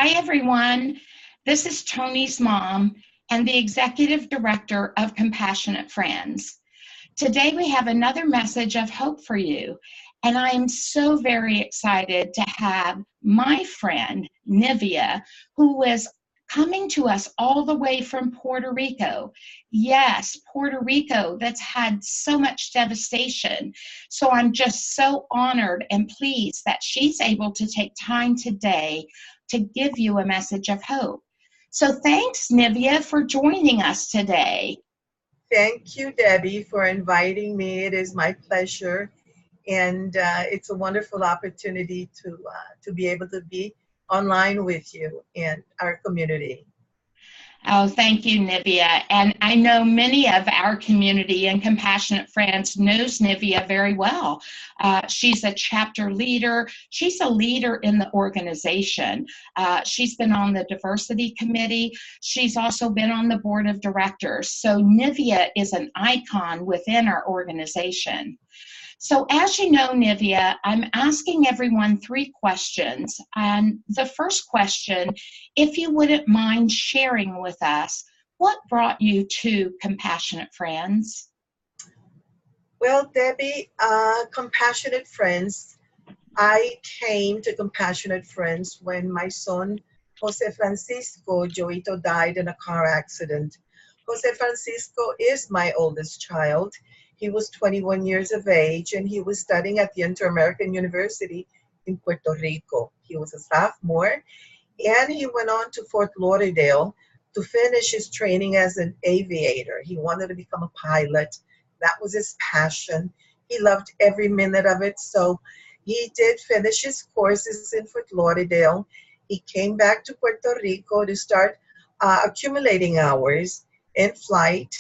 Hi, everyone. This is Tony's mom and the executive director of Compassionate Friends. Today, we have another message of hope for you. And I am so very excited to have my friend, Nivia, who is coming to us all the way from Puerto Rico. Yes, Puerto Rico, that's had so much devastation. So I'm just so honored and pleased that she's able to take time today to give you a message of hope. So thanks, Nivia, for joining us today. Thank you, Debbie, for inviting me. It is my pleasure, and it's a wonderful opportunity to be able to be online with you and our community. Oh, thank you, Nivia. And I know many of our community and Compassionate Friends knows Nivia very well. She's a chapter leader. She's a leader in the organization. She's been on the diversity committee. She's also been on the board of directors. So Nivia is an icon within our organization. So as you know, Nivia, I'm asking everyone 3 questions. And the first question, if you wouldn't mind sharing with us, what brought you to Compassionate Friends? Well, Debbie, Compassionate Friends, I came to Compassionate Friends when my son, Jose Francisco Joito, died in a car accident. Jose Francisco is my oldest child. He was 21 years of age and he was studying at the Inter-American University in Puerto Rico. He was a sophomore and he went on to Fort Lauderdale to finish his training as an aviator. He wanted to become a pilot. That was his passion. He loved every minute of it. So he did finish his courses in Fort Lauderdale. He came back to Puerto Rico to start accumulating hours in flight.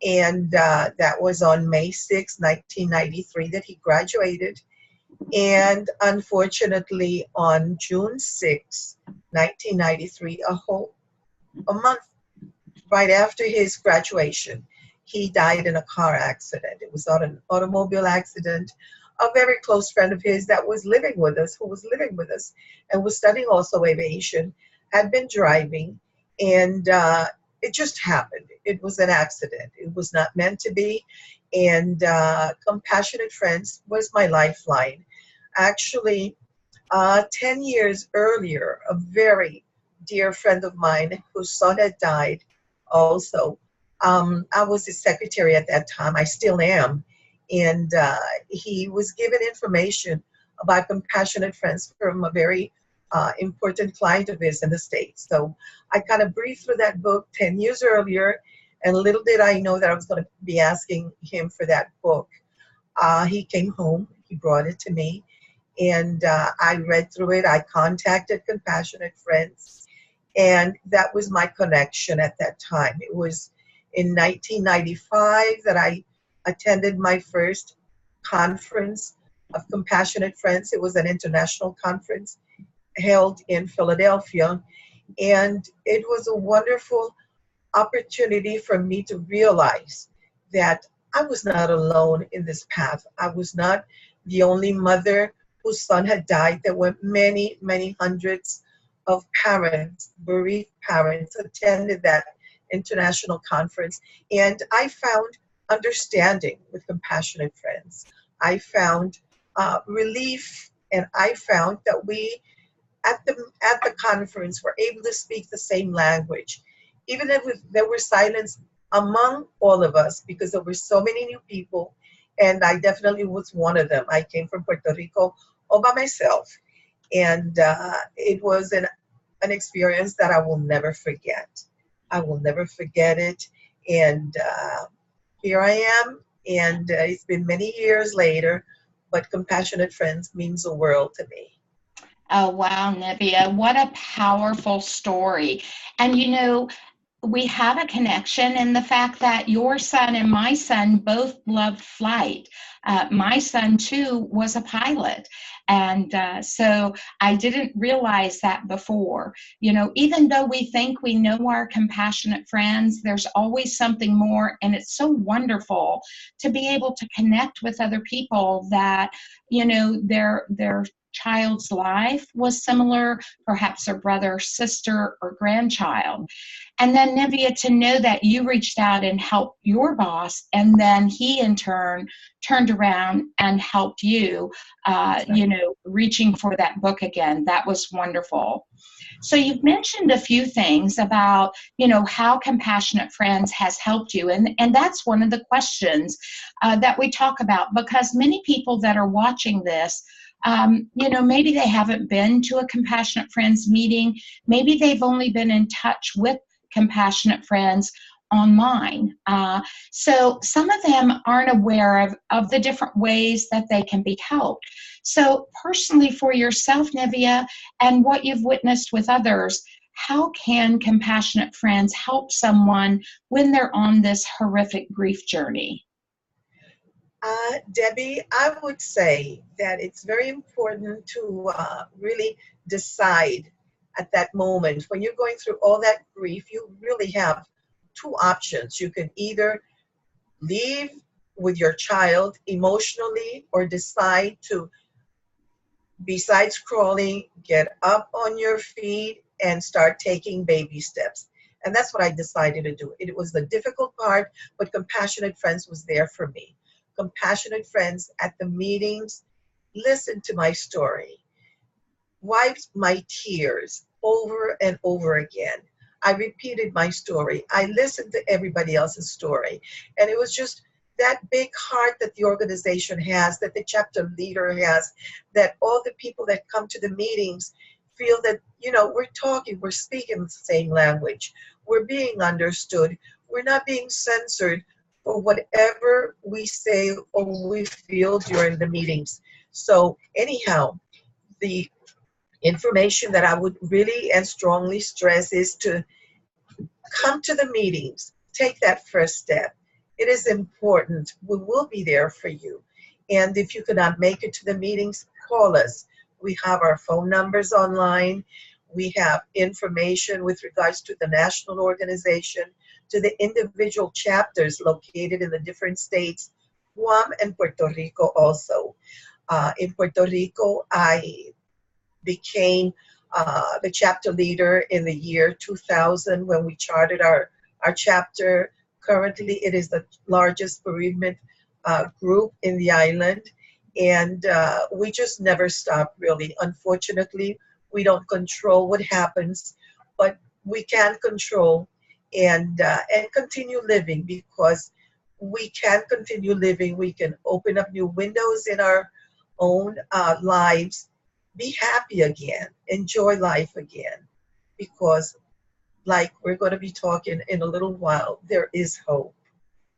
And that was on May 6, 1993 that he graduated. And unfortunately, on June 6, 1993, a month right after his graduation, he died in a car accident. It was not an automobile accident. A very close friend of his that was living with us, who was living with us and was studying also aviation, had been driving, and it just happened. It was an accident. It was not meant to be. And Compassionate Friends was my lifeline. Actually, 10 years earlier, a very dear friend of mine whose son had died also, I was his secretary at that time. I still am. And he was given information about Compassionate Friends from a very important client of his in the States. So I kind of briefed through that book 10 years earlier, and little did I know that I was going to be asking him for that book. He came home, he brought it to me, and I read through it. I contacted Compassionate Friends, and that was my connection at that time. It was in 1995 that I attended my first conference of Compassionate Friends. It was an international conference held in Philadelphia, and it was a wonderful opportunity for me to realize that I was not alone in this path. I was not the only mother whose son had died. There were many, many hundreds of parents, bereaved parents, attended that international conference, and I found understanding with Compassionate Friends. I found relief, and I found that we at the conference were able to speak the same language, even if there was silence among all of us because there were so many new people, and I definitely was one of them. I came from Puerto Rico all by myself, and it was an experience that I will never forget. I will never forget it, and here I am, and it's been many years later, but Compassionate Friends means the world to me. Oh, wow, Nivia, what a powerful story. And you know, we have a connection in the fact that your son and my son both loved flight. My son, too, was a pilot. And so I didn't realize that before. You know, even though we think we know our Compassionate Friends, there's always something more. And it's so wonderful to be able to connect with other people that, you know, they're child's life was similar, perhaps a brother, sister, or grandchild. And then, Nivia, to know that you reached out and helped your boss, and then he in turn turned around and helped you, reaching for that book again. That was wonderful. So you've mentioned a few things about, how Compassionate Friends has helped you. And that's one of the questions that we talk about, because many people that are watching this, maybe they haven't been to a Compassionate Friends meeting. Maybe they've only been in touch with Compassionate Friends online. So some of them aren't aware of the different ways that they can be helped. So personally for yourself, Nivia, and what you've witnessed with others, how can Compassionate Friends help someone when they're on this horrific grief journey? Debbie, I would say that it's very important to really decide at that moment. When you're going through all that grief, you really have two options. You can either leave with your child emotionally, or decide to, besides crawling, get up on your feet and start taking baby steps. And that's what I decided to do. It was the difficult part, but Compassionate Friends was there for me. Compassionate Friends at the meetings listened to my story, wiped my tears over and over again. I repeated my story. I listened to everybody else's story. And it was just that big heart that the organization has, that the chapter leader has, that all the people that come to the meetings feel that, we're talking, we're speaking the same language. We're being understood. We're not being censored for whatever we say or we feel during the meetings. So anyhow, the information that I would really and strongly stress is to come to the meetings. Take that first step. It is important. We will be there for you. And if you cannot make it to the meetings, call us. We have our phone numbers online. We have information with regards to the national organization, to the individual chapters located in the different states, Guam and Puerto Rico also. In Puerto Rico, I became the chapter leader in the year 2000 when we chartered our chapter. Currently, it is the largest bereavement group in the island, and we just never stop, really. Unfortunately, we don't control what happens, but we can control and continue living, because we can continue living. We can open up new windows in our own lives, be happy again, enjoy life again, because like we're going to be talking in a little while, there is hope.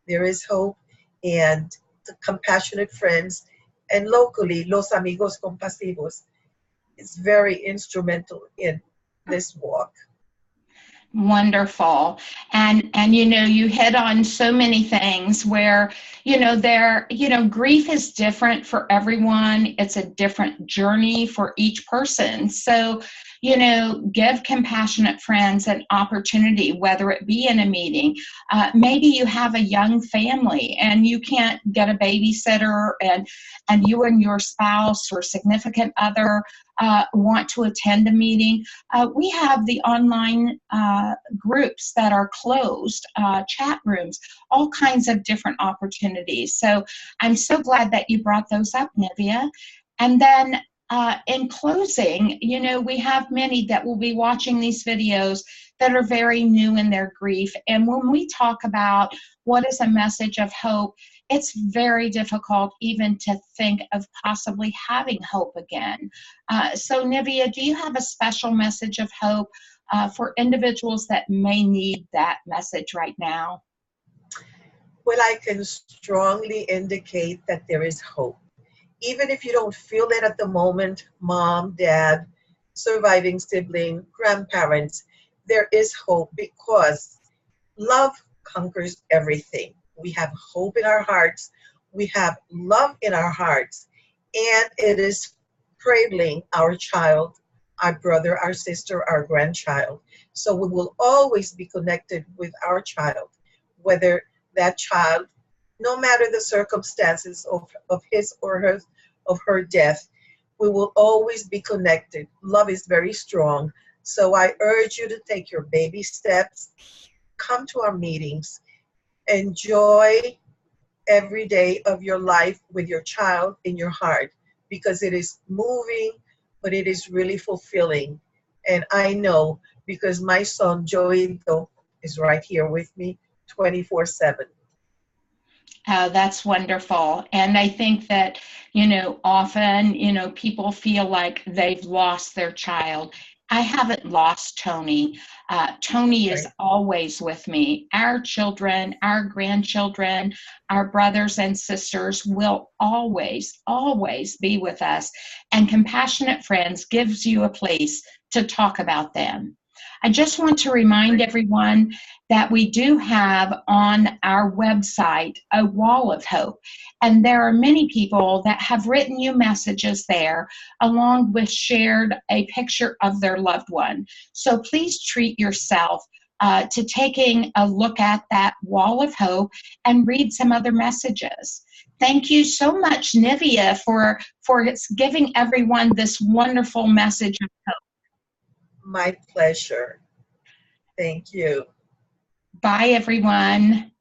There is hope, and the Compassionate Friends and locally Los Amigos Compasivos is very instrumental in this walk. Wonderful. And you hit on so many things where, grief is different for everyone. It's a different journey for each person. So, give Compassionate Friends an opportunity, whether it be in a meeting. Maybe you have a young family and you can't get a babysitter, and you and your spouse or significant other want to attend a meeting. We have the online groups that are closed, chat rooms, all kinds of different opportunities. So I'm so glad that you brought those up, Nivia. And then in closing, we have many that will be watching these videos that are very new in their grief. And when we talk about what is a message of hope, it's very difficult even to think of possibly having hope again. So Nivia, do you have a special message of hope for individuals that may need that message right now? Well, I can strongly indicate that there is hope. Even if you don't feel it at the moment, mom, dad, surviving sibling, grandparents, there is hope, because love conquers everything. We have hope in our hearts. We have love in our hearts. And it is cradling our child, our brother, our sister, our grandchild. So we will always be connected with our child, whether that child, no matter the circumstances of his or her death, we will always be connected. Love is very strong. So I urge you to take your baby steps, come to our meetings, enjoy every day of your life with your child in your heart because it is moving, but it is really fulfilling. And I know because my son Joito is right here with me 24/7. That's wonderful. And I think that, often, people feel like they've lost their child. I haven't lost Tony. Tony is Right. always with me. Our children, our grandchildren, our brothers and sisters will always, always be with us. And Compassionate Friends gives you a place to talk about them. I just want to remind Right. everyone that we do have on our website a wall of hope. And there are many people that have written you messages there, along with shared a picture of their loved one. So please treat yourself to taking a look at that wall of hope and read some other messages. Thank you so much, Nivia, for giving everyone this wonderful message of hope. My pleasure. Thank you. Bye, everyone.